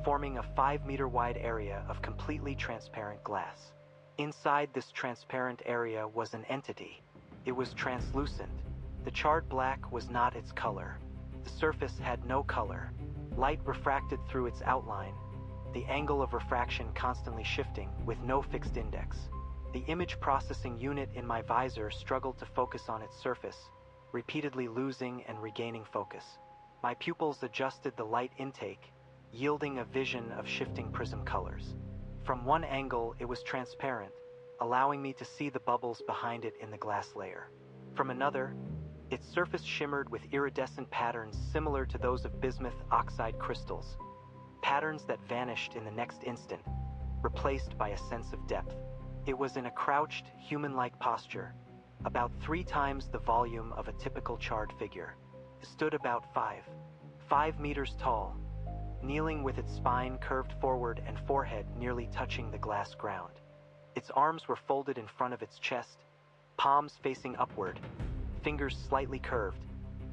forming a 5-meter-wide area of completely transparent glass. Inside this transparent area was an entity. It was translucent. The charred black was not its color. The surface had no color. Light refracted through its outline, the angle of refraction constantly shifting with no fixed index. The image processing unit in my visor struggled to focus on its surface, repeatedly losing and regaining focus. My pupils adjusted the light intake, yielding a vision of shifting prism colors. From one angle, it was transparent, allowing me to see the bubbles behind it in the glass layer. From another, its surface shimmered with iridescent patterns similar to those of bismuth oxide crystals, patterns that vanished in the next instant, replaced by a sense of depth. It was in a crouched, human-like posture, about 3 times the volume of a typical charred figure. It stood about 5 meters tall, kneeling with its spine curved forward and forehead nearly touching the glass ground. Its arms were folded in front of its chest, palms facing upward, fingers slightly curved,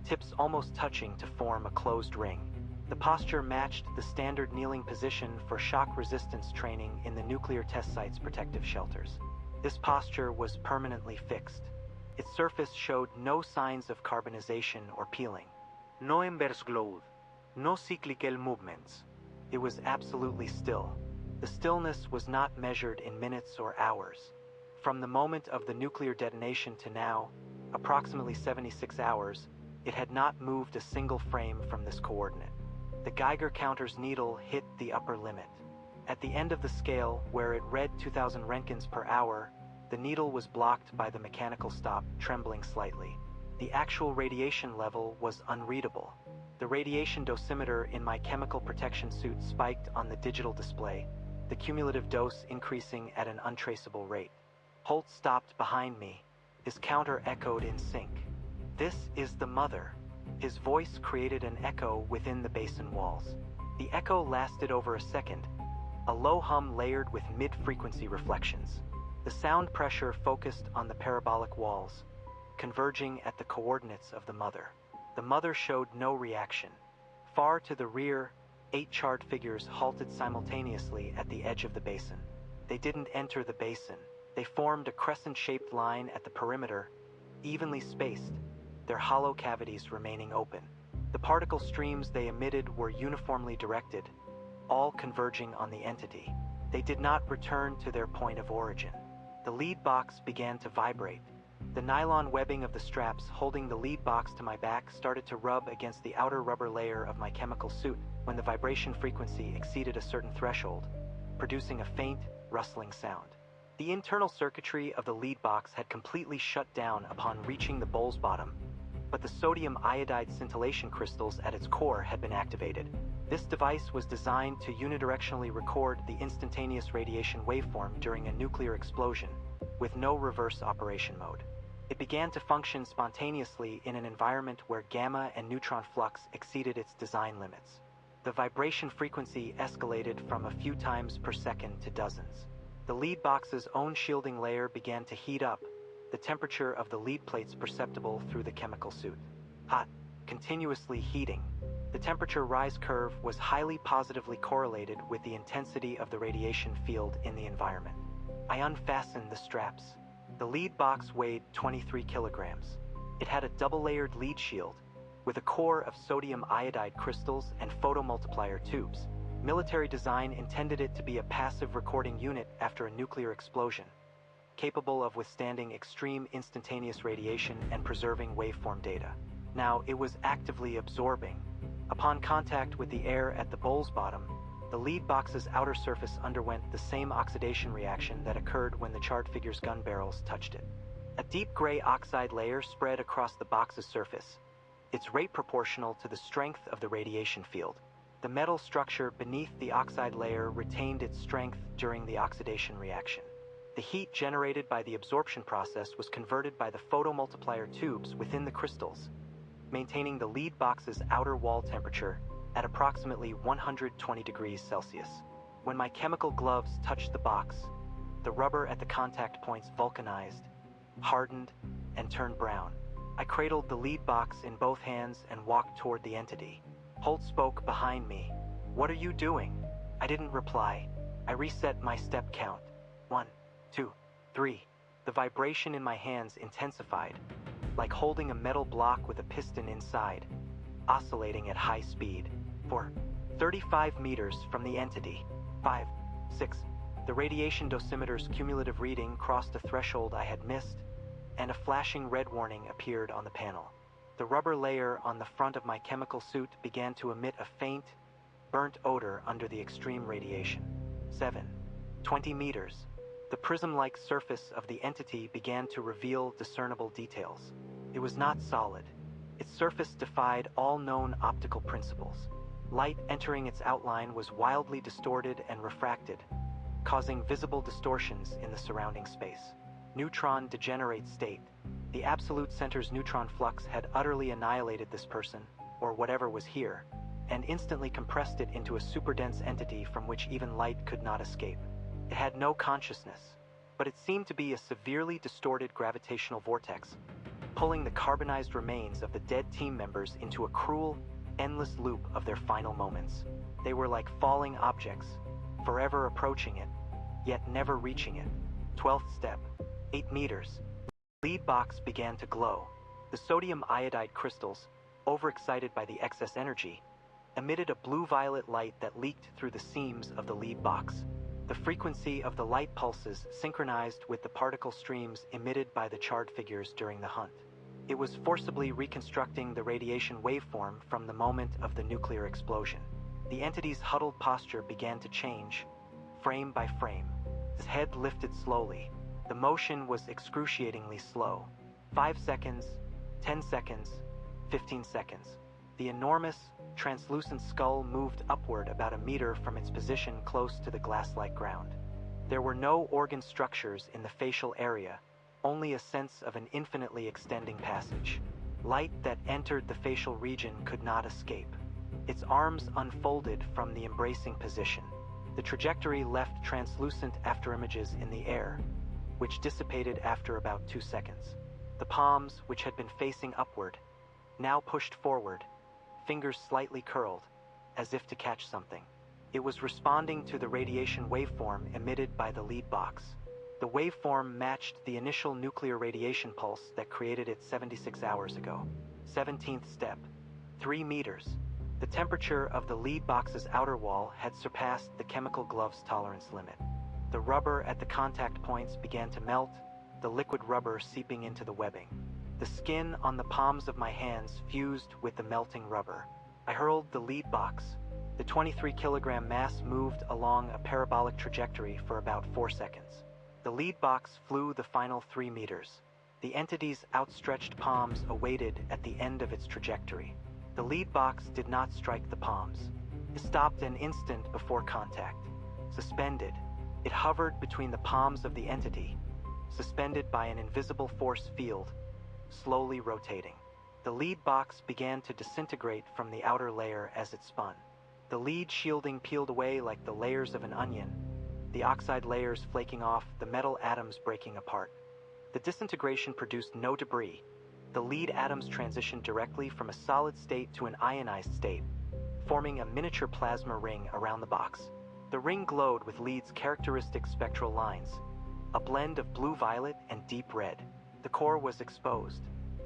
tips almost touching to form a closed ring. The posture matched the standard kneeling position for shock resistance training in the nuclear test site's protective shelters. This posture was permanently fixed. Its surface showed no signs of carbonization or peeling. No embers glowed, no cyclical movements. It was absolutely still. The stillness was not measured in minutes or hours. From the moment of the nuclear detonation to now, approximately 76 hours, it had not moved a single frame from this coordinate. The Geiger counter's needle hit the upper limit. At the end of the scale, where it read 2,000 Roentgens per hour, the needle was blocked by the mechanical stop, trembling slightly. The actual radiation level was unreadable. The radiation dosimeter in my chemical protection suit spiked on the digital display, the cumulative dose increasing at an untraceable rate. Holt stopped behind me. His counter echoed in sync. "This is the mother," His voice created an echo within the basin walls. The echo lasted over a second, a low hum layered with mid-frequency reflections. The sound pressure focused on the parabolic walls, converging at the coordinates of the mother. The mother showed no reaction. Far to the rear, 8 charred figures halted simultaneously at the edge of the basin. They didn't enter the basin. They formed a crescent-shaped line at the perimeter, evenly spaced, their hollow cavities remaining open. The particle streams they emitted were uniformly directed, all converging on the entity. They did not return to their point of origin. The lead box began to vibrate. The nylon webbing of the straps holding the lead box to my back started to rub against the outer rubber layer of my chemical suit when the vibration frequency exceeded a certain threshold, producing a faint, rustling sound. The internal circuitry of the lead box had completely shut down upon reaching the bowl's bottom, but the sodium iodide scintillation crystals at its core had been activated. This device was designed to unidirectionally record the instantaneous radiation waveform during a nuclear explosion, with no reverse operation mode. It began to function spontaneously in an environment where gamma and neutron flux exceeded its design limits. The vibration frequency escalated from a few times per second to dozens. The lead box's own shielding layer began to heat up, the temperature of the lead plates perceptible through the chemical suit. Hot, continuously heating. The temperature rise curve was highly positively correlated with the intensity of the radiation field in the environment. I unfastened the straps. The lead box weighed 23 kilograms. It had a double-layered lead shield, with a core of sodium iodide crystals and photomultiplier tubes. Military design intended it to be a passive recording unit after a nuclear explosion, capable of withstanding extreme instantaneous radiation and preserving waveform data. Now, it was actively absorbing. Upon contact with the air at the bowl's bottom, the lead box's outer surface underwent the same oxidation reaction that occurred when the charred figure's gun barrels touched it. A deep gray oxide layer spread across the box's surface, its rate proportional to the strength of the radiation field. The metal structure beneath the oxide layer retained its strength during the oxidation reaction. The heat generated by the absorption process was converted by the photomultiplier tubes within the crystals, maintaining the lead box's outer wall temperature at approximately 120 degrees Celsius. When my chemical gloves touched the box, the rubber at the contact points vulcanized, hardened, and turned brown. I cradled the lead box in both hands and walked toward the entity. Holt spoke behind me. "What are you doing?" I didn't reply. I reset my step count. 1, 2, 3. The vibration in my hands intensified, like holding a metal block with a piston inside, oscillating at high speed. 4, 35 meters from the entity. 5, 6. The radiation dosimeter's cumulative reading crossed a threshold I had missed, and a flashing red warning appeared on the panel. The rubber layer on the front of my chemical suit began to emit a faint, burnt odor under the extreme radiation. 7, 20 meters. The prism-like surface of the entity began to reveal discernible details. It was not solid. Its surface defied all known optical principles. Light entering its outline was wildly distorted and refracted, causing visible distortions in the surrounding space. Neutron degenerate state. The absolute center's neutron flux had utterly annihilated this person, or whatever was here, and instantly compressed it into a superdense entity from which even light could not escape. It had no consciousness, but it seemed to be a severely distorted gravitational vortex, pulling the carbonized remains of the dead team members into a cruel, endless loop of their final moments. They were like falling objects, forever approaching it, yet never reaching it. 12th step, 8 meters. Lead box began to glow. The sodium iodide crystals, overexcited by the excess energy, emitted a blue-violet light that leaked through the seams of the lead box. The frequency of the light pulses synchronized with the particle streams emitted by the charred figures during the hunt. It was forcibly reconstructing the radiation waveform from the moment of the nuclear explosion. The entity's huddled posture began to change, frame by frame. His head lifted slowly. The motion was excruciatingly slow. 5 seconds, 10 seconds, 15 seconds. The enormous, translucent skull moved upward about a meter from its position close to the glass-like ground. There were no organ structures in the facial area, only a sense of an infinitely extending passage. Light that entered the facial region could not escape. Its arms unfolded from the embracing position. The trajectory left translucent afterimages in the air, which dissipated after about 2 seconds. The palms, which had been facing upward, now pushed forward, fingers slightly curled, as if to catch something. It was responding to the radiation waveform emitted by the lead box. The waveform matched the initial nuclear radiation pulse that created it 76 hours ago. 17th step. 3 meters. The temperature of the lead box's outer wall had surpassed the chemical glove's tolerance limit. The rubber at the contact points began to melt, the liquid rubber seeping into the webbing. The skin on the palms of my hands fused with the melting rubber. I hurled the lead box. The 23-kilogram mass moved along a parabolic trajectory for about 4 seconds. The lead box flew the final 3 meters. The entity's outstretched palms awaited at the end of its trajectory. The lead box did not strike the palms. It stopped an instant before contact. Suspended, it hovered between the palms of the entity, suspended by an invisible force field, slowly rotating. The lead box began to disintegrate from the outer layer as it spun. The lead shielding peeled away like the layers of an onion, the oxide layers flaking off, the metal atoms breaking apart. The disintegration produced no debris. The lead atoms transitioned directly from a solid state to an ionized state, forming a miniature plasma ring around the box. The ring glowed with lead's characteristic spectral lines, a blend of blue-violet and deep red. The core was exposed.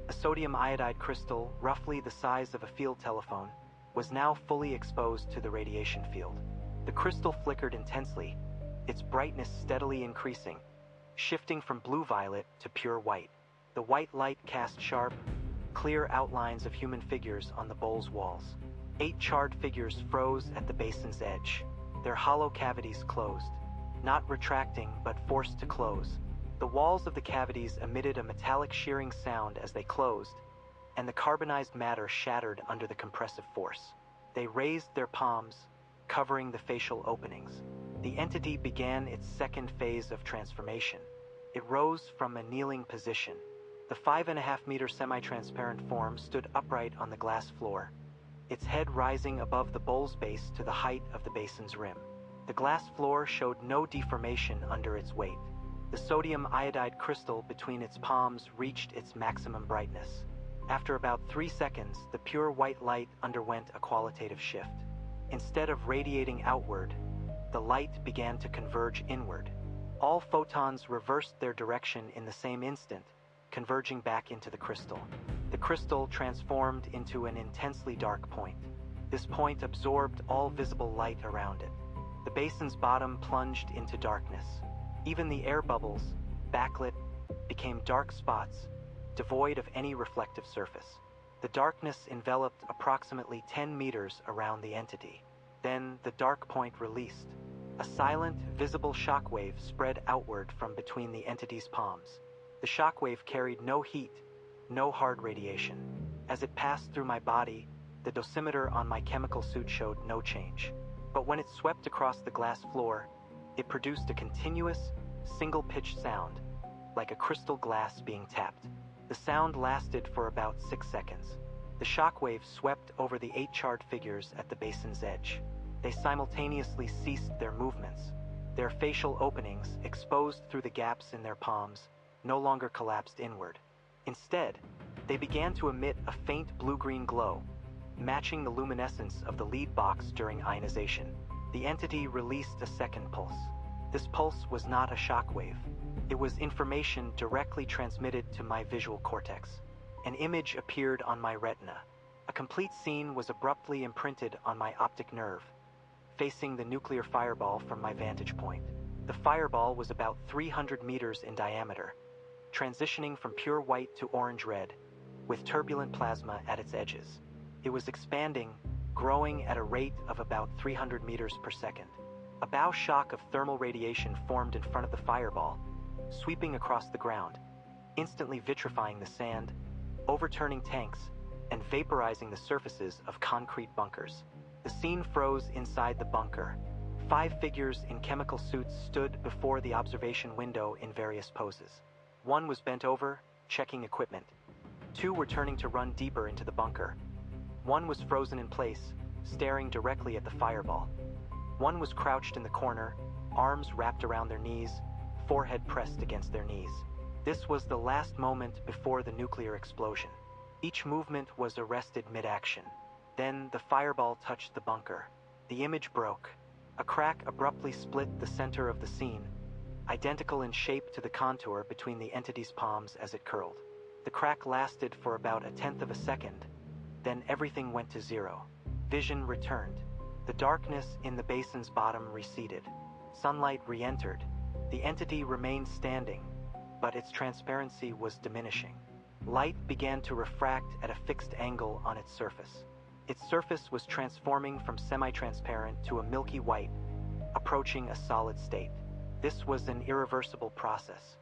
A sodium iodide crystal, roughly the size of a field telephone, was now fully exposed to the radiation field. The crystal flickered intensely, its brightness steadily increasing, shifting from blue-violet to pure white. The white light cast sharp, clear outlines of human figures on the bowl's walls. 8 charred figures froze at the basin's edge, their hollow cavities closed, not retracting but forced to close. The walls of the cavities emitted a metallic shearing sound as they closed, and the carbonized matter shattered under the compressive force. They raised their palms, covering the facial openings. The entity began its second phase of transformation. It rose from a kneeling position. The 5.5-meter semi-transparent form stood upright on the glass floor, its head rising above the bowl's base to the height of the basin's rim. The glass floor showed no deformation under its weight. The sodium iodide crystal between its palms reached its maximum brightness. After about 3 seconds, the pure white light underwent a qualitative shift. Instead of radiating outward, the light began to converge inward. All photons reversed their direction in the same instant, converging back into the crystal. The crystal transformed into an intensely dark point. This point absorbed all visible light around it. The basin's bottom plunged into darkness. Even the air bubbles, backlit, became dark spots, devoid of any reflective surface. The darkness enveloped approximately 10 meters around the entity. Then the dark point released. A silent, visible shockwave spread outward from between the entity's palms. The shockwave carried no heat, no hard radiation. As it passed through my body, the dosimeter on my chemical suit showed no change. But when it swept across the glass floor, it produced a continuous, single-pitched sound, like a crystal glass being tapped. The sound lasted for about 6 seconds. The shockwave swept over the 8 charred figures at the basin's edge. They simultaneously ceased their movements. Their facial openings, exposed through the gaps in their palms, no longer collapsed inward. Instead, they began to emit a faint blue-green glow, matching the luminescence of the lead box during ionization. The entity released a second pulse. This pulse was not a shockwave. It was information directly transmitted to my visual cortex. An image appeared on my retina. A complete scene was abruptly imprinted on my optic nerve, facing the nuclear fireball from my vantage point. The fireball was about 300 meters in diameter, transitioning from pure white to orange-red, with turbulent plasma at its edges. It was expanding, growing at a rate of about 300 meters per second. A bow shock of thermal radiation formed in front of the fireball, sweeping across the ground, instantly vitrifying the sand, overturning tanks, and vaporizing the surfaces of concrete bunkers. The scene froze inside the bunker. 5 figures in chemical suits stood before the observation window in various poses. One was bent over, checking equipment. Two were turning to run deeper into the bunker. One was frozen in place, staring directly at the fireball. One was crouched in the corner, arms wrapped around their knees, forehead pressed against their knees. This was the last moment before the nuclear explosion. Each movement was arrested mid-action. Then the fireball touched the bunker. The image broke. A crack abruptly split the center of the scene, identical in shape to the contour between the entity's palms as it curled. The crack lasted for about 1/10 of a second. Then everything went to zero. Vision returned. The darkness in the basin's bottom receded. Sunlight re-entered. The entity remained standing, but its transparency was diminishing. Light began to refract at a fixed angle on its surface. Its surface was transforming from semi-transparent to a milky white, approaching a solid state. This was an irreversible process.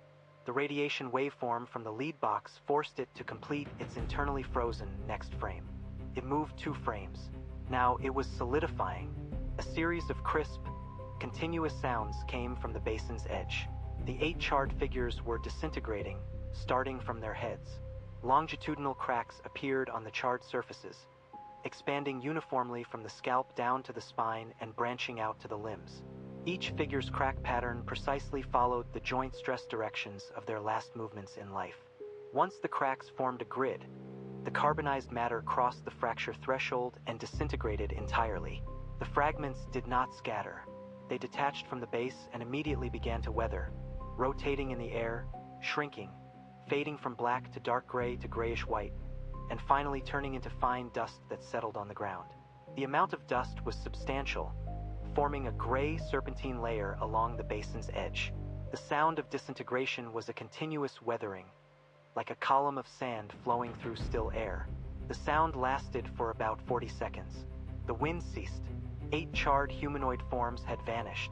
The radiation waveform from the lead box forced it to complete its internally frozen next frame. It moved 2 frames. Now it was solidifying. A series of crisp, continuous sounds came from the basin's edge. The 8 charred figures were disintegrating, starting from their heads. Longitudinal cracks appeared on the charred surfaces, expanding uniformly from the scalp down to the spine and branching out to the limbs. Each figure's crack pattern precisely followed the joint stress directions of their last movements in life. Once the cracks formed a grid, the carbonized matter crossed the fracture threshold and disintegrated entirely. The fragments did not scatter. They detached from the base and immediately began to weather, rotating in the air, shrinking, fading from black to dark gray to grayish white, and finally turning into fine dust that settled on the ground. The amount of dust was substantial, forming a gray serpentine layer along the basin's edge. The sound of disintegration was a continuous weathering, like a column of sand flowing through still air. The sound lasted for about 40 seconds. The wind ceased. 8 charred humanoid forms had vanished,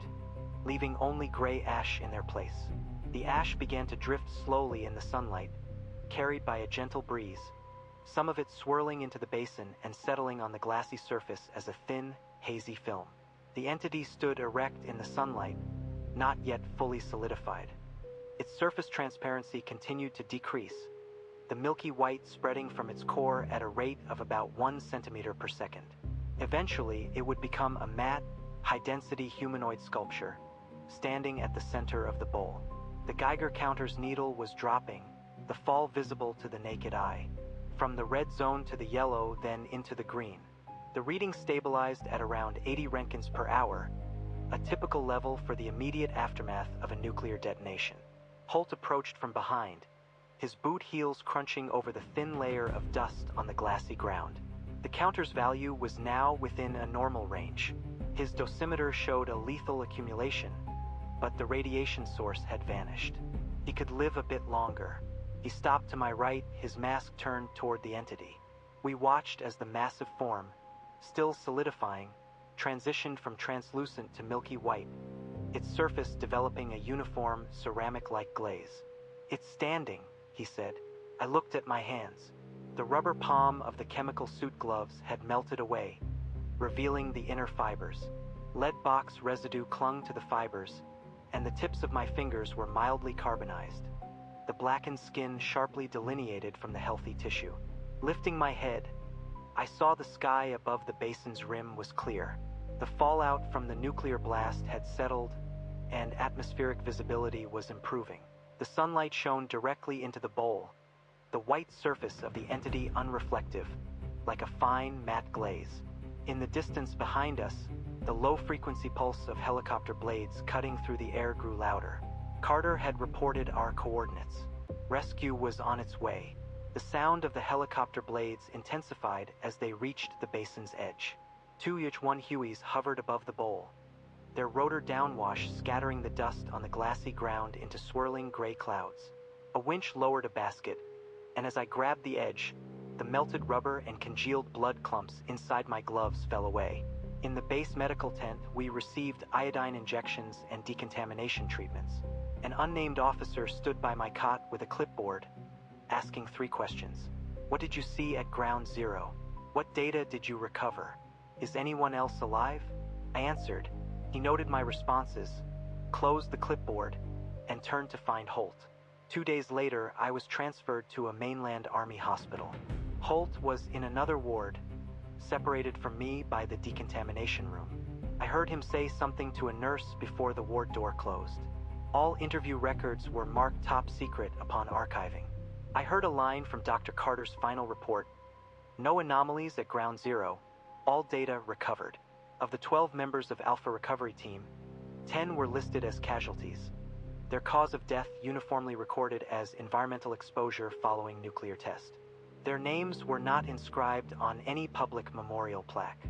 leaving only gray ash in their place. The ash began to drift slowly in the sunlight, carried by a gentle breeze, some of it swirling into the basin and settling on the glassy surface as a thin, hazy film. The entity stood erect in the sunlight, not yet fully solidified. Its surface transparency continued to decrease, the milky white spreading from its core at a rate of about 1 centimeter per second. Eventually, it would become a matte, high-density humanoid sculpture, standing at the center of the bowl. The Geiger counter's needle was dropping, the fall visible to the naked eye. From the red zone to the yellow, then into the green. The reading stabilized at around 80 roentgens per hour, a typical level for the immediate aftermath of a nuclear detonation. Holt approached from behind, his boot heels crunching over the thin layer of dust on the glassy ground. The counter's value was now within a normal range. His dosimeter showed a lethal accumulation, but the radiation source had vanished. He could live a bit longer. He stopped to my right, his mask turned toward the entity. We watched as the massive form, still solidifying, transitioned from translucent to milky white, its surface developing a uniform, ceramic-like glaze. "It's standing," he said. I looked at my hands. The rubber palm of the chemical suit gloves had melted away, revealing the inner fibers. Lead box residue clung to the fibers, and the tips of my fingers were mildly carbonized, the blackened skin sharply delineated from the healthy tissue. Lifting my head, I saw the sky above the basin's rim was clear. The fallout from the nuclear blast had settled, and atmospheric visibility was improving. The sunlight shone directly into the bowl, the white surface of the entity unreflective, like a fine, matte glaze. In the distance behind us, the low-frequency pulse of helicopter blades cutting through the air grew louder. Carter had reported our coordinates. Rescue was on its way. The sound of the helicopter blades intensified as they reached the basin's edge. 2 UH-1 Hueys hovered above the bowl, their rotor downwash scattering the dust on the glassy ground into swirling gray clouds. A winch lowered a basket, and as I grabbed the edge, the melted rubber and congealed blood clumps inside my gloves fell away. In the base medical tent, we received iodine injections and decontamination treatments. An unnamed officer stood by my cot with a clipboard, asking 3 questions. What did you see at Ground Zero? What data did you recover? Is anyone else alive? I answered. He noted my responses, closed the clipboard, and turned to find Holt. 2 days later, I was transferred to a mainland Army hospital. Holt was in another ward, separated from me by the decontamination room. I heard him say something to a nurse before the ward door closed. All interview records were marked top secret upon archiving. I heard a line from Dr. Carter's final report: "No anomalies at ground zero. All data recovered." Of the 12 members of Alpha Recovery Team, 10 were listed as casualties. Their cause of death uniformly recorded as environmental exposure following nuclear test. Their names were not inscribed on any public memorial plaque.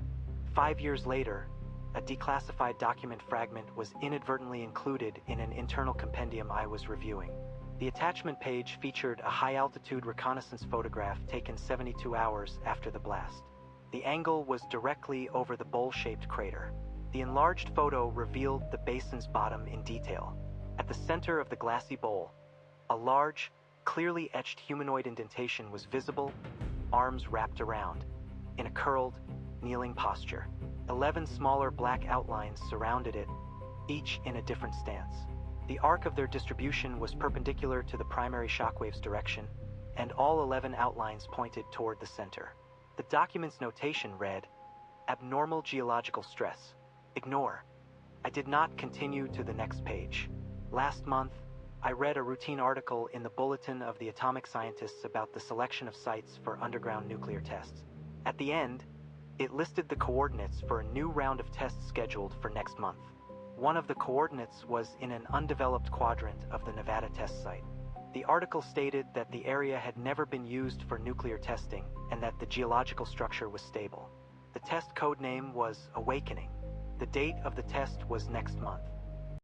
5 years later, a declassified document fragment was inadvertently included in an internal compendium I was reviewing. The attachment page featured a high-altitude reconnaissance photograph taken 72 hours after the blast. The angle was directly over the bowl-shaped crater. The enlarged photo revealed the basin's bottom in detail. At the center of the glassy bowl, a large, clearly etched humanoid indentation was visible, arms wrapped around, in a curled, kneeling posture. 11 smaller black outlines surrounded it, each in a different stance. The arc of their distribution was perpendicular to the primary shockwave's direction, and all 11 outlines pointed toward the center. The document's notation read, "Abnormal geological stress. Ignore." I did not continue to the next page. Last month, I read a routine article in the Bulletin of the Atomic Scientists about the selection of sites for underground nuclear tests. At the end, it listed the coordinates for a new round of tests scheduled for next month. One of the coordinates was in an undeveloped quadrant of the Nevada test site. The article stated that the area had never been used for nuclear testing and that the geological structure was stable. The test code name was Awakening. The date of the test was next month.